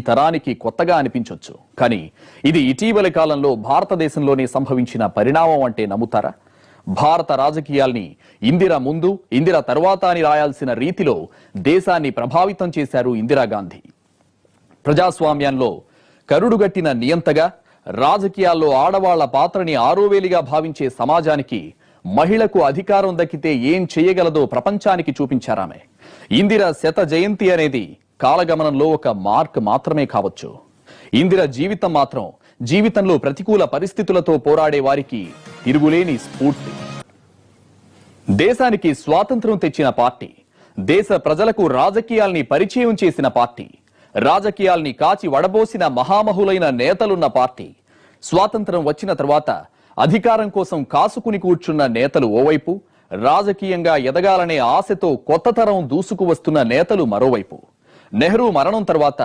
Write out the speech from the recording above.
తరానికి కొత్తగా అనిపించొచ్చు. కానీ ఇది ఇటీవలి కాలంలో భారతదేశంలోనే సంభవించిన పరిణామం అంటే నమ్ముతారా? భారత రాజకీయాల్ని ఇందిర ముందు, ఇందిర తర్వాత అని రాయాల్సిన రీతిలో దేశాన్ని ప్రభావితం చేశారు ఇందిరాగాంధీ. ప్రజాస్వామ్యంలో కరుడుగట్టిన నియంతగా, రాజకీయాల్లో ఆడవాళ్ల పాత్రని ఆరోవేలిగా భావించే సమాజానికి మహిళకు అధికారం దక్కితే ఏం చేయగలదో ప్రపంచానికి చూపించారామె. ఇందిర శత జయంతి అనేది కాలగమనంలో ఒక మార్క్ మాత్రమే కావచ్చు. ఇందిర జీవితం మాత్రం జీవితంలో ప్రతికూల పరిస్థితులతో పోరాడే వారికి తిరుగులేని స్ఫూర్తి. దేశానికి స్వాతంత్ర్యం తెచ్చిన పార్టీ, దేశ ప్రజలకు రాజకీయాల్ని పరిచయం చేసిన పార్టీ, రాజకీయాల్ని కాచి వడబోసిన మహామహులైన నేతలున్న పార్టీ, స్వాతంత్రం వచ్చిన తర్వాత అధికారం కోసం కాసుకుని కూర్చున్న నేతలు ఓవైపు, రాజకీయంగా ఎదగాలనే ఆశతో కొత్త తరం దూసుకు వస్తున్న నేతలు మరోవైపు. నెహ్రూ మరణం తర్వాత